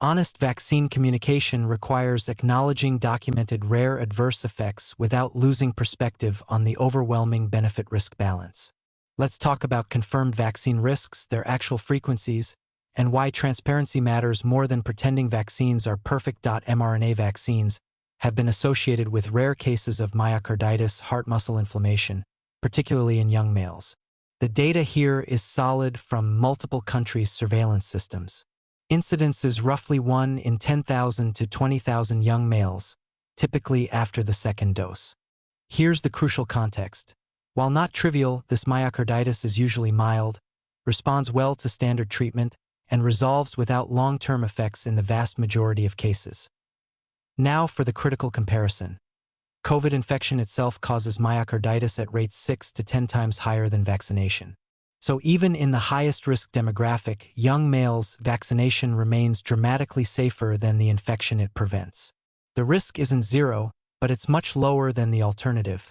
Honest vaccine communication requires acknowledging documented rare adverse effects without losing perspective on the overwhelming benefit-risk balance. Let's talk about confirmed vaccine risks, their actual frequencies, and why transparency matters more than pretending vaccines are perfect. mRNA vaccines have been associated with rare cases of myocarditis, heart muscle inflammation, particularly in young males. The data here is solid from multiple countries' surveillance systems. Incidence is roughly 1 in 10,000 to 20,000 young males, typically after the second dose. Here's the crucial context. While not trivial, this myocarditis is usually mild, responds well to standard treatment, and resolves without long-term effects in the vast majority of cases. Now for the critical comparison. COVID infection itself causes myocarditis at rates 6 to 10 times higher than vaccination. So even in the highest risk demographic, young males, vaccination remains dramatically safer than the infection it prevents. The risk isn't zero, but it's much lower than the alternative.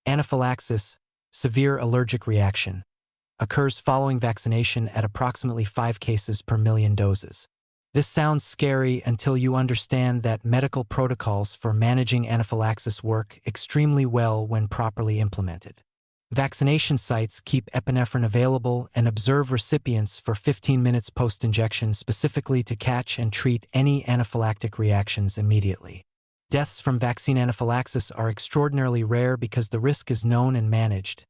Anaphylaxis, severe allergic reaction, occurs following vaccination at approximately 5 cases per million doses. This sounds scary until you understand that medical protocols for managing anaphylaxis work extremely well when properly implemented. Vaccination sites keep epinephrine available and observe recipients for 15 minutes post-injection specifically to catch and treat any anaphylactic reactions immediately. Deaths from vaccine anaphylaxis are extraordinarily rare because the risk is known and managed.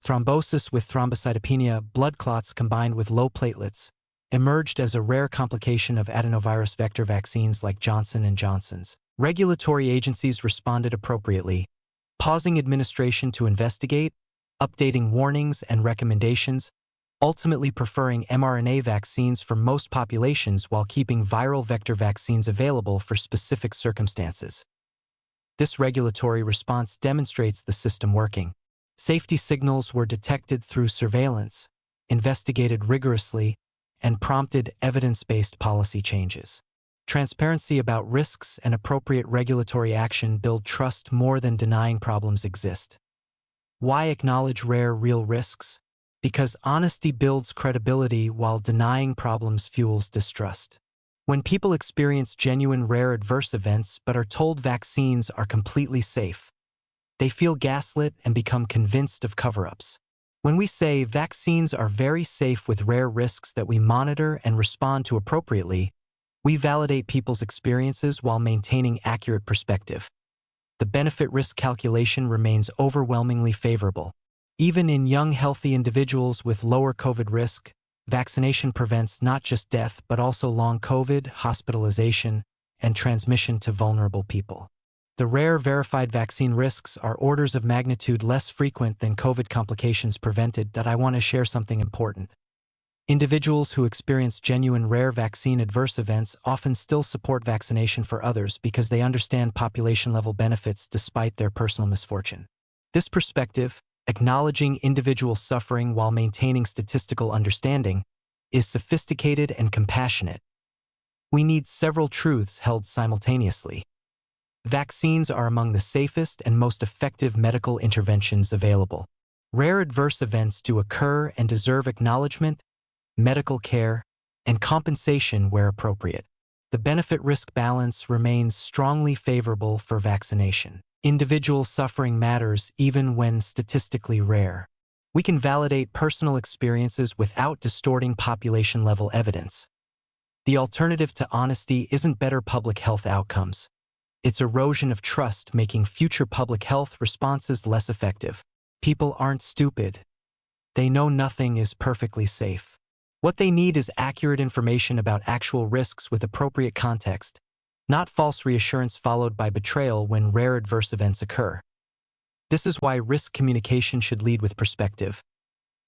Thrombosis with thrombocytopenia, blood clots combined with low platelets, emerged as a rare complication of adenovirus vector vaccines like Johnson & Johnson's. Regulatory agencies responded appropriately, pausing administration to investigate, updating warnings and recommendations, ultimately preferring mRNA vaccines for most populations while keeping viral vector vaccines available for specific circumstances. This regulatory response demonstrates the system working. Safety signals were detected through surveillance, investigated rigorously, and prompted evidence-based policy changes. Transparency about risks and appropriate regulatory action build trust more than denying problems exist. Why acknowledge rare, real risks? Because honesty builds credibility while denying problems fuels distrust. When people experience genuine rare adverse events but are told vaccines are completely safe, they feel gaslit and become convinced of cover-ups. When we say vaccines are very safe with rare risks that we monitor and respond to appropriately, we validate people's experiences while maintaining accurate perspective. The benefit-risk calculation remains overwhelmingly favorable. Even in young, healthy individuals with lower COVID risk, vaccination prevents not just death but also long COVID, hospitalization, and transmission to vulnerable people. The rare verified vaccine risks are orders of magnitude less frequent than COVID complications prevented. I want to share something important. Individuals who experience genuine rare vaccine adverse events often still support vaccination for others because they understand population-level benefits despite their personal misfortune. This perspective, acknowledging individual suffering while maintaining statistical understanding, is sophisticated and compassionate. We need several truths held simultaneously. Vaccines are among the safest and most effective medical interventions available. Rare adverse events do occur and deserve acknowledgement, medical care, and compensation where appropriate. The benefit-risk balance remains strongly favorable for vaccination. Individual suffering matters even when statistically rare. We can validate personal experiences without distorting population-level evidence. The alternative to honesty isn't better public health outcomes. It's erosion of trust, making future public health responses less effective. People aren't stupid. They know nothing is perfectly safe. What they need is accurate information about actual risks with appropriate context, not false reassurance followed by betrayal when rare adverse events occur. This is why risk communication should lead with perspective.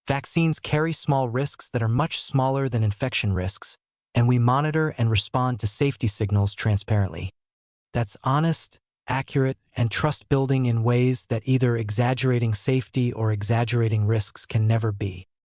Vaccines carry small risks that are much smaller than infection risks, and we monitor and respond to safety signals transparently. That's honest, accurate, and trust-building in ways that either exaggerating safety or exaggerating risks can never be.